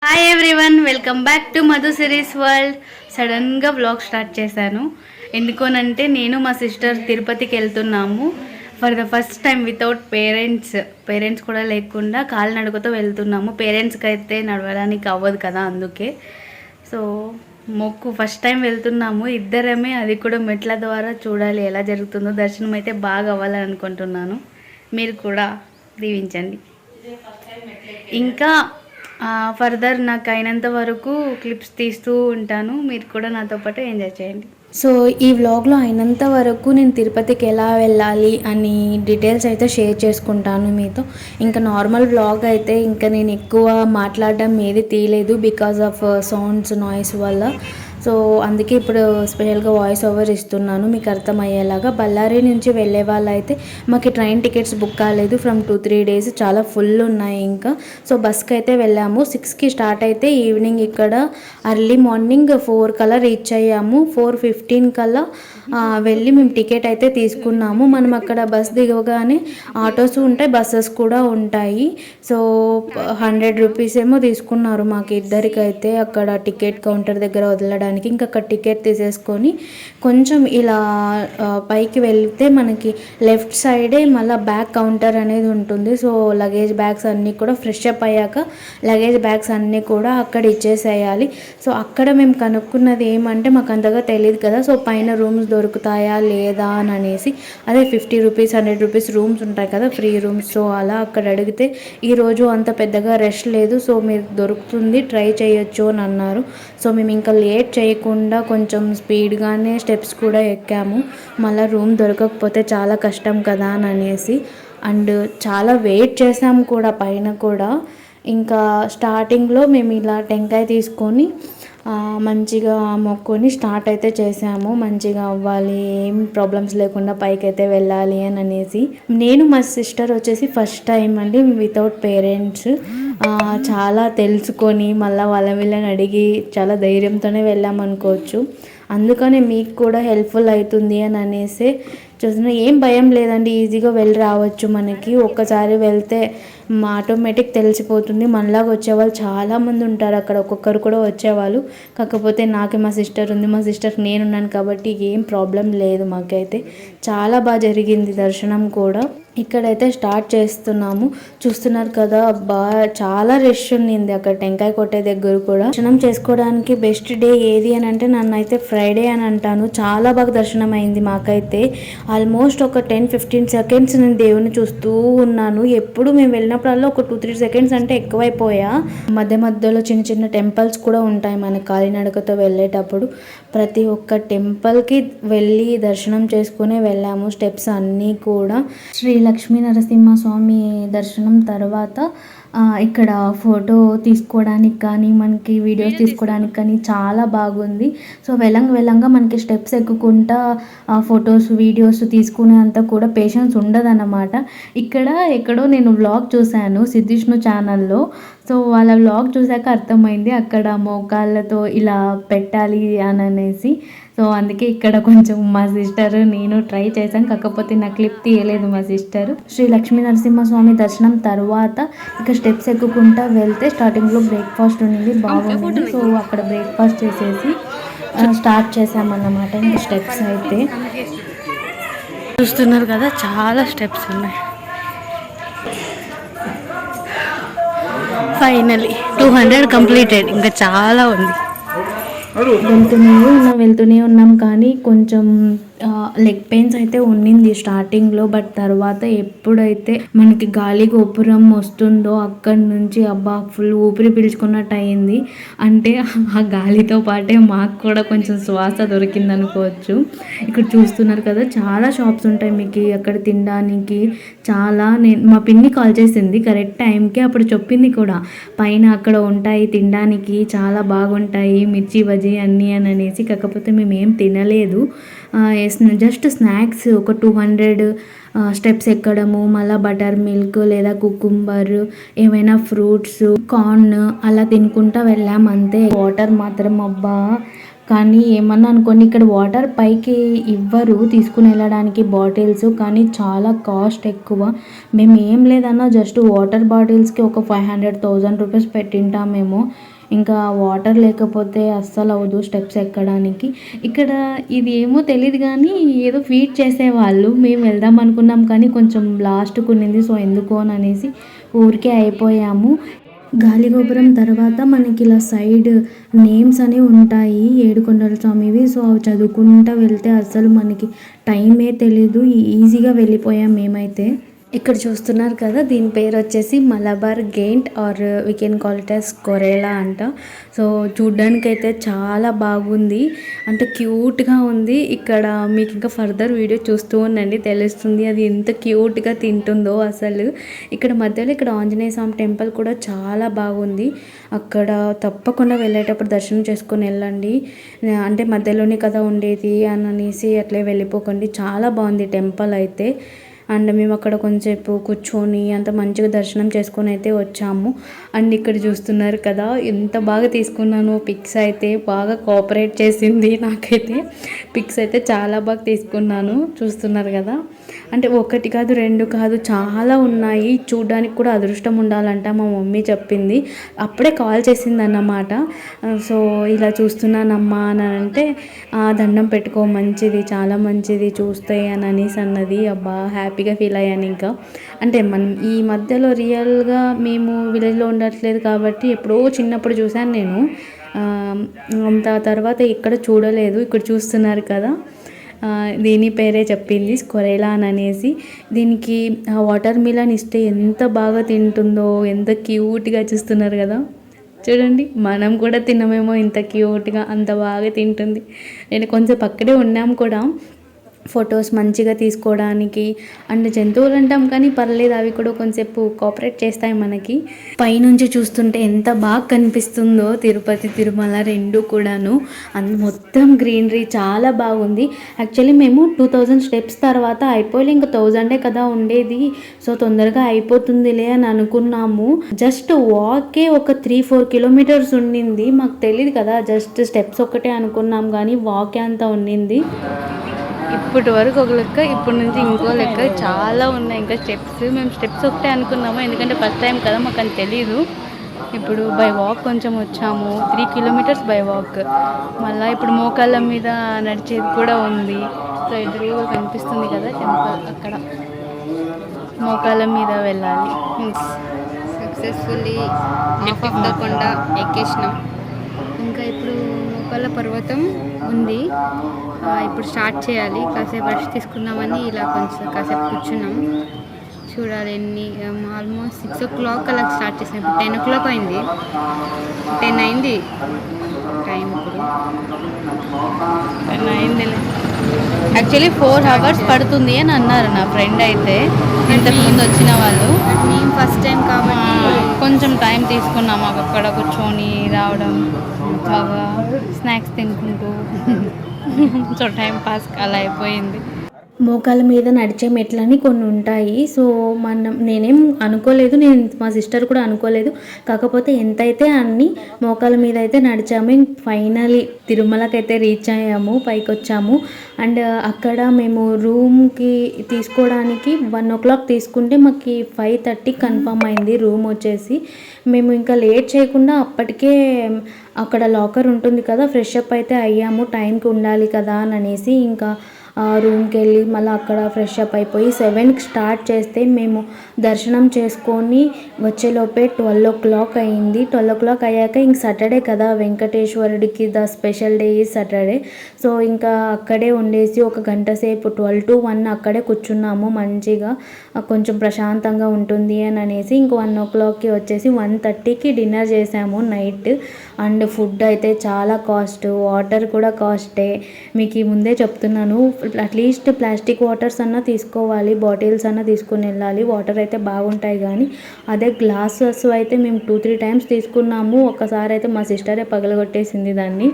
Hi everyone, welcome back to Madhu series world. సడన్గా vlog start చేశాను. ఎందుకోనంటే నేను మా సిస్టర్ తిరుపతికి వెళ్తున్నాము. For the first time without parents కూడా లేకుండా కాలినడకతో వెళ్తున్నాము. పేరెంట్స్కి అయితే నడవడానికి అవ్వదు కదా, అందుకే. సో మొక్కు ఫస్ట్ టైం వెళ్తున్నాము ఇద్దరమే, అది కూడా మెట్ల ద్వారా. చూడాలి ఎలా జరుగుతుందో. దర్శనం అయితే బాగా అవ్వాలని అనుకుంటున్నాను. మీరు కూడా దీవించండి. ఇంకా ఫర్దర్ నాకు అయినంత వరకు క్లిప్స్ తీస్తూ ఉంటాను. మీరు కూడా నాతో పాటు ఎంజాయ్ చేయండి. సో ఈ వ్లాగ్లో అయినంత వరకు నేను తిరుపతికి ఎలా వెళ్ళాలి అని డీటెయిల్స్ అయితే షేర్ చేసుకుంటాను మీతో. ఇంకా నార్మల్ వ్లాగ్ అయితే ఇంకా నేను ఎక్కువ మాట్లాడడం ఏది తీయలేదు, బికాజ్ ఆఫ్ సౌండ్స్ నాయిస్ వల్ల. సో అందుకే ఇప్పుడు స్పెషల్గా వాయిస్ ఓవర్ ఇస్తున్నాను మీకు అర్థమయ్యేలాగా. బళ్ళారి నుంచి వెళ్ళే వాళ్ళు అయితే మాకు ట్రైన్ టికెట్స్ బుక్ కాలేదు. ఫ్రమ్ 2-3 days చాలా ఫుల్ ఉన్నాయి ఇంకా. సో బస్కి అయితే వెళ్ళాము. 6కి స్టార్ట్ అయితే ఈవినింగ్ ఇక్కడ అర్లీ మార్నింగ్ 4 కల్లా రీచ్ అయ్యాము. 4:15 కల్లా వెళ్ళి మేము టికెట్ అయితే తీసుకున్నాము. మనం అక్కడ బస్ దిగగానే ఆటోస్ ఉంటాయి, బస్సెస్ కూడా ఉంటాయి. సో 100 రూపీస్ ఏమో తీసుకున్నారు మాకు ఇద్దరికైతే అక్కడ టికెట్ కౌంటర్ దగ్గర వదలడానికి. ఇంకా అక్కడ టికెట్ తీసేసుకొని కొంచెం ఇలా పైకి వెళ్తే మనకి లెఫ్ట్ సైడే మళ్ళీ బ్యాగ్ కౌంటర్ అనేది ఉంటుంది. సో లగేజ్ బ్యాగ్స్ అన్నీ కూడా ఫ్రెష్ అప్ అయ్యాక లగేజ్ బ్యాగ్స్ అన్నీ కూడా అక్కడ ఇచ్చేసేయాలి. సో అక్కడ మేము కనుక్కున్నది ఏమంటే మాకు అంతగా తెలియదు కదా, సో పైన రూమ్స్ దొరుకుతాయా లేదా అని అనేసి. అదే 50 రూపీస్ 100 రూపీస్ రూమ్స్ ఉంటాయి కదా, ఫ్రీ రూమ్స్. సో అలా అక్కడ అడిగితే ఈరోజు అంత పెద్దగా రష్ లేదు, సో మీరు దొరుకుతుంది, ట్రై చేయొచ్చు అని అన్నారు. సో మేము ఇంకా లేట్ చేయకుండా కొంచెం స్పీడ్గానే స్టెప్స్ కూడా ఎక్కాము. మళ్ళీ రూమ్ దొరకకపోతే చాలా కష్టం కదా అని అనేసి. అండ్ చాలా వెయిట్ చేసాము కూడా పైన కూడా. ఇంకా స్టార్టింగ్లో మేము ఇలా టెంకాయ తీసుకొని మంచిగా మొక్కుని స్టార్ట్ అయితే చేసాము. మంచిగా అవ్వాలి, ఏం ప్రాబ్లమ్స్ లేకుండా పైకి అయితే వెళ్ళాలి అని అనేసి. నేను మా సిస్టర్ వచ్చేసి ఫస్ట్ టైం అండి వితౌట్ పేరెంట్స్. చాలా తెలుసుకొని మళ్ళీ వీళ్ళని అడిగి చాలా ధైర్యంతోనే వెళ్ళామనుకోవచ్చు. అందుకనే మీకు కూడా హెల్ప్ఫుల్ అవుతుంది అని అనేసి చూసిన. ఏం భయం లేదండి, ఈజీగా వెళ్ళి రావచ్చు. మనకి ఒక్కసారి వెళ్తే ఆటోమేటిక్ తెలిసిపోతుంది. మనలాగా వచ్చేవాళ్ళు చాలామంది ఉంటారు అక్కడ, ఒక్కొక్కరు కూడా వచ్చేవాళ్ళు. కాకపోతే నాకు మా సిస్టర్ ఉంది, మా సిస్టర్కి నేనున్నాను కాబట్టి ఏం ప్రాబ్లం లేదు. మాకైతే చాలా బాగా జరిగింది దర్శనం కూడా. ఇక్కడైతే స్టార్ట్ చేస్తున్నాము. చూస్తున్నారు కదా, చాలా రష్ ఉన్నింది అక్కడ టెంకాయ కొట్టే దగ్గర కూడా. దర్శనం చేసుకోవడానికి బెస్ట్ డే ఏది అని అంటే నన్నైతే ఫ్రైడే అని అంటాను. చాలా బాగా దర్శనం అయింది మాకైతే. ఆల్మోస్ట్ ఒక 10-15 సెకండ్స్ నేను దేవుని చూస్తూ ఉన్నాను. ఎప్పుడు మేము వెళ్ళినప్పుడల్లా ఒక 2-3 సెకండ్స్ అంటే ఎక్కువైపోయా. మధ్య మధ్యలో చిన్న చిన్న టెంపుల్స్ కూడా ఉంటాయి మన కాలినడకతో వెళ్ళేటప్పుడు. ప్రతి ఒక్క టెంపుల్కి వెళ్ళి దర్శనం చేసుకునే వెళ్ళాము. స్టెప్స్ అన్నీ కూడా. శ్రీ లక్ష్మీ నరసింహస్వామి దర్శనం తర్వాత ఇక్కడ ఫోటో తీసుకోవడానికి కానీ మనకి వీడియోస్ తీసుకోవడానికి కానీ చాలా బాగుంది. సో వెళ్ళంగా మనకి స్టెప్స్ ఎక్కుకుంటా ఫొటోస్ వీడియోస్ తీసుకునేంత కూడా పేషెన్స్ ఉండదన్నమాట. ఇక్కడ ఎక్కడో నేను వ్లాగ్ చూశాను సిద్ధిష్ణు ఛానల్లో. సో వాళ్ళ వ్లాగ్ చూశాక అర్థమైంది అక్కడ మోకాళ్ళతో ఇలా పెట్టాలి అని అనేసి. సో అందుకే ఇక్కడ కొంచెం మా సిస్టర్ నేను ట్రై చేశాను, కాకపోతే నా క్లిప్ తీయలేదు మా సిస్టర్. శ్రీ లక్ష్మీ నరసింహస్వామి దర్శనం తర్వాత ఇక స్టెప్స్ ఎక్కుకుంటా వెళ్తే స్టార్టింగ్లో బ్రేక్ఫాస్ట్ ఉండింది, బాగుంది. సో అక్కడ బ్రేక్ఫాస్ట్ చేసేసి స్టార్ట్ చేసామన్నమాట. ఇంకా స్టెప్స్ అయితే చూస్తున్నారు కదా, చాలా స్టెప్స్ ఉన్నాయి. Finally 200 completed. ఇంకా చాలా ఉంది. వెళ్తూనే ఉన్నాం కానీ కొంచెం లెగ్ పెయిన్స్ అయితే ఉన్నింది స్టార్టింగ్లో. బట్ తర్వాత ఎప్పుడైతే మనకి గాలి గోపురం వస్తుందో అక్కడి నుంచి అబ్బా ఫుల్ ఊపిరి పీల్చుకున్నట్టు అయింది. అంటే ఆ గాలితో పాటే మాకు కూడా కొంచెం శ్వాస దొరికింది అనుకోవచ్చు. ఇక్కడ చూస్తున్నారు కదా, చాలా షాప్స్ ఉంటాయి మీకు అక్కడ తినడానికి. చాలా మా పిన్ని కాల్ చేసింది కరెక్ట్ టైంకి, అప్పుడు చెప్పింది కూడా పైన అక్కడ ఉంటాయి తినడానికి, చాలా బాగుంటాయి మిర్చి బజ్జీ అన్నీ అని అనేసి. కాకపోతే మేము ఏం తినలేదు, జస్ట్ స్నాక్స్ ఒక 200 స్టెప్స్ ఎక్కడము, మళ్ళీ బటర్ మిల్క్ లేదా కుకుంబర్ ఏమైనా ఫ్రూట్స్ కార్న్ అలా తినుకుంటా వెళ్ళాం అంతే. వాటర్ మాత్రం అబ్బా కానీ ఏమన్నా అనుకోండి, ఇక్కడ వాటర్ పైకి ఇవ్వరు తీసుకుని వెళ్ళడానికి బాటిల్స్, కానీ చాలా కాస్ట్ ఎక్కువ. మేము ఏం లేదన్నా జస్ట్ వాటర్ బాటిల్స్కి ఒక 500,000 రూపీస్ పెట్టింటాం మేము. ఇంకా వాటర్ లేకపోతే అస్సలు అవ్వదు స్టెప్స్ ఎక్కడానికి. ఇక్కడ ఇది ఏమో తెలియదు కానీ ఏదో ఫీడ్ చేసేవాళ్ళు. మేము వెళ్దాం అనుకున్నాం కానీ కొంచెం లాస్ట్కు ఉన్నింది, సో ఎందుకో అని అనేసి ఊరికే అయిపోయాము. గాలిగోపురం తర్వాత మనకి ఇలా సైడ్ నేమ్స్ అనేవి ఉంటాయి ఏడుకొండల స్వామివి. సో అవి చదువుకుంటూ వెళ్తే అసలు మనకి టైమే తెలీదు, ఈజీగా వెళ్ళిపోయాం మేమైతే. ఇక్కడ చూస్తున్నారు కదా, దీని పేరు వచ్చేసి Malabar giant or we can call it as కొరేలా అంట. సో చూడ్డానికైతే చాలా బాగుంది, అంటే క్యూట్గా ఉంది. ఇక్కడ మీకు ఇంకా ఫర్దర్ వీడియో చూస్తూ ఉండండి, తెలుస్తుంది అది ఎంత క్యూట్గా తింటుందో అసలు. ఇక్కడ మధ్యలో ఇక్కడ ఆంజనేయ స్వామి టెంపుల్ కూడా చాలా బాగుంది. అక్కడ తప్పకుండా వెళ్ళేటప్పుడు దర్శనం చేసుకొని వెళ్ళండి, అంటే మధ్యలోనే కదా ఉండేది అని అనేసి అట్లే వెళ్ళిపోకండి. చాలా బాగుంది టెంపుల్ అయితే. అండ్ మేము అక్కడ కొంచెంసేపు కూర్చొని అంత మంచిగా దర్శనం చేసుకొని అయితే వచ్చాము. అండ్ ఇక్కడ చూస్తున్నారు కదా, ఎంత బాగా తీసుకున్నాను పిక్స్ అయితే, బాగా కోఆపరేట్ చేసింది నాకైతే. పిక్స్ అయితే చాలా బాగా తీసుకున్నాను, చూస్తున్నారు కదా. అంటే ఒకటి కాదు రెండు కాదు చాలా ఉన్నాయి, చూడడానికి కూడా అదృష్టం ఉండాలంట మా మమ్మీ చెప్పింది. అప్పుడే కాల్ చేసింది అన్నమాట. సో ఇలా చూస్తున్నానమ్మా అని అంటే దండం పెట్టుకో మంచిది, చాలా మంచిది చూస్తే అని అనేసి అన్నది. అబ్బా హ్యాపీగా ఫీల్ అయ్యాను ఇంకా. అంటే మనం ఈ మధ్యలో రియల్గా మేము విలేజ్లో ఉండట్లేదు కాబట్టి ఎప్పుడో చిన్నప్పుడు చూశాను నేను, అంత తర్వాత ఇక్కడ చూడలేదు. ఇక్కడ చూస్తున్నారు కదా, దీని పేరే చెప్పింది కొరేలా అని అనేసి. దీనికి వాటర్ మిలన్ ఇస్తే ఎంత బాగా తింటుందో, ఎంత క్యూట్గా చూస్తున్నారు కదా. చూడండి, మనం కూడా తినమేమో ఇంత క్యూట్గా, అంత బాగా తింటుంది. నేను కొంచెం పక్కనే ఉన్నాం కూడా ఫొటోస్ మంచిగా తీసుకోవడానికి. అండ్ జంతువులు అంటాం కానీ పర్లేదు, అవి కూడా కొంచెంసేపు కోఆపరేట్ చేస్తాయి మనకి. పైనుంచి చూస్తుంటే ఎంత బాగా కనిపిస్తుందో తిరుపతి తిరుమల రెండు కూడాను. మొత్తం గ్రీనరీ చాలా బాగుంది. యాక్చువల్లీ మేము 2000 స్టెప్స్ తర్వాత అయిపోయి ఇంకా 1000 కదా ఉండేది, సో తొందరగా అయిపోతుందిలే అని అనుకున్నాము. జస్ట్ వాకే ఒక 3-4 కిలోమీటర్స్ ఉండింది, మాకు తెలియదు కదా, జస్ట్ స్టెప్స్ ఒకటే అనుకున్నాం కానీ వాకే అంతా ఉండింది. ఇప్పటి వరకు ఒక లెక్క, ఇప్పటి నుంచి ఇంకో లెక్క, చాలా ఉన్నాయి ఇంకా స్టెప్స్. మేము స్టెప్స్ ఒకటే అనుకున్నాము, ఎందుకంటే ఫస్ట్ టైం కదా మాకు అని తెలీదు. ఇప్పుడు బై వాక్ కొంచెం వచ్చాము, 3 కిలోమీటర్స్ బై వాక్. మళ్ళీ ఇప్పుడు మోకాళ్ళ మీద నడిచేది కూడా ఉంది. సో ఎదురుగా కనిపిస్తుంది కదా టెంపుల్, అక్కడ మోకాళ్ళ మీద వెళ్ళాలి. సక్సెస్ఫుల్లీ హాఫ్ ఆఫ్ ద కొండ ఎక్కేసినాం. ఇంకా ఇప్పుడు మోకాళ్ళ పర్వతం ఉంది, ఇప్పుడు స్టార్ట్ చేయాలి. కాసేపు రెస్ట్ తీసుకుందామని ఇలా కొంచెం కాసేపు కూర్చున్నాం. చూడాలి ఎన్ని, ఆల్మోస్ట్ 6 o'clock అలా స్టార్ట్ చేసాం. ఇప్పుడు 10 o'clock అయింది, 10 అయింది టైం. ఇప్పుడు 10 అయిందిలే. యాక్చువల్లీ 4 hours పడుతుంది అని అన్నారు నా ఫ్రెండ్ అయితే, ఇంతకుముందు వచ్చిన వాళ్ళు. మేము ఫస్ట్ టైం కాబట్టి కొంచెం టైం తీసుకున్నాం మాకు అక్కడ కూర్చొని రావడం, బాగా స్నాక్స్ తినుకుంటూ సో టైం పాస్ అలా అయిపోయింది. మోకాళ్ళ మీద నడిచే మెట్లని కొన్ని ఉంటాయి. సో నేనేం అనుకోలేదు, మా సిస్టర్ కూడా అనుకోలేదు. కాకపోతే ఎంతైతే అన్ని మోకాళ్ళ మీద అయితే నడిచాము. ఫైనలీ తిరుమలకైతే రీచ్ అయ్యాము, పైకి వచ్చాము. అండ్ అక్కడ మేము రూమ్కి తీసుకోవడానికి 1 o'clock తీసుకుంటే మాకు 5:30 కన్ఫర్మ్ అయింది రూమ్ వచ్చేసి. మేము ఇంకా లేట్ చేయకుండా అప్పటికే అక్కడ లాకర్ ఉంటుంది కదా, ఫ్రెష్ అప్ అయితే అయ్యాము, టైంకి ఉండాలి కదా అని అనేసి. ఇంకా రూమ్కి వెళ్ళి మళ్ళీ అక్కడ ఫ్రెష్ అప్ అయిపోయి 7కి స్టార్ట్ చేస్తే మేము దర్శనం చేసుకొని వచ్చేలోపే 12 o'clock అయింది. 12 o'clock అయ్యాక ఇంక సాటర్డే కదా, వెంకటేశ్వరుడికి ద స్పెషల్ డే ఈ సాటర్డే. సో ఇంకా అక్కడే ఉండేసి ఒక గంట సేపు 12 to 1 అక్కడే కూర్చున్నాము. మంచిగా కొంచెం ప్రశాంతంగా ఉంటుంది అని అనేసి ఇంక 1 o'clockకి వచ్చేసి 1:30కి డిన్నర్ చేసాము నైట్. అండ్ ఫుడ్ అయితే చాలా కాస్ట్, వాటర్ కూడా కాస్టే. మీకు ముందే చెప్తున్నాను, అట్లీస్ట్ ప్లాస్టిక్ వాటర్స్ అన్నా తీసుకోవాలి, బాటిల్స్ అన్నా తీసుకుని వెళ్ళాలి. వాటర్ అయితే బాగుంటాయి కానీ అదే గ్లాసెస్ అయితే మేము 2-3 times తీసుకున్నాము. ఒకసారి అయితే మా సిస్టరే పగలగొట్టేసింది దాన్ని.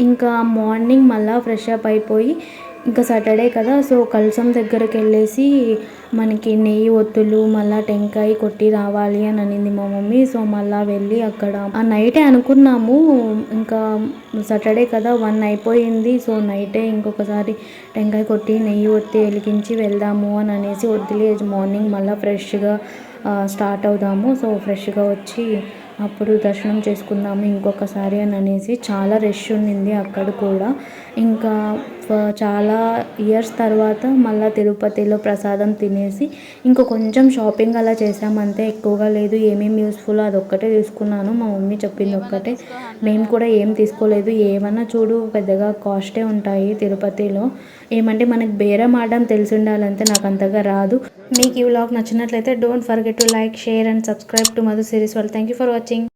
ఇంకా మార్నింగ్ మళ్ళీ ఫ్రెష్ అప్ అయిపోయి ఇంకా సాటర్డే కదా, సో కలసం దగ్గరికి వెళ్ళేసి మనకి నెయ్యి ఒత్తులు మళ్ళీ టెంకాయ కొట్టి రావాలి అని అనింది మా మమ్మీ. సో మళ్ళీ వెళ్ళి అక్కడ ఆ నైటే అనుకున్నాము, ఇంకా సాటర్డే కదా 1 అయిపోయింది. సో నైటే ఇంకొకసారి టెంకాయ కొట్టి నెయ్యి ఒత్తి వెలిగించి వెళ్దాము అని అనేసి వద్దులే మార్నింగ్ మళ్ళీ ఫ్రెష్గా స్టార్ట్ అవుదాము, సో ఫ్రెష్గా వచ్చి అప్పుడు దర్శనం చేసుకుందాము ఇంకొకసారి అని అనేసి. చాలా రష్ ఉండింది అక్కడ కూడా. ఇంకా చాలా ఇయర్స్ తర్వాత మళ్ళీ తిరుపతిలో ప్రసాదం తినేసి ఇంకో కొంచెం షాపింగ్ అలా చేసామంతే, ఎక్కువగా లేదు. ఏమేమి యూస్ఫుల్ అదొక్కటే తీసుకున్నాను, మా మమ్మీ చెప్పింది ఒక్కటే. మేము కూడా ఏం తీసుకోలేదు. ఏమన్నా చూడు పెద్దగా కాస్టే ఉంటాయి తిరుపతిలో. ఏమంటే మనకి బేరం ఆడడం తెలిసి ఉండాలంటే నాకు అంతగా రాదు. మీకు ఈ వ్లాగ్ నచ్చినట్లయితే don't forget to like, share and subscribe to Madhu series world. Thank you for watching.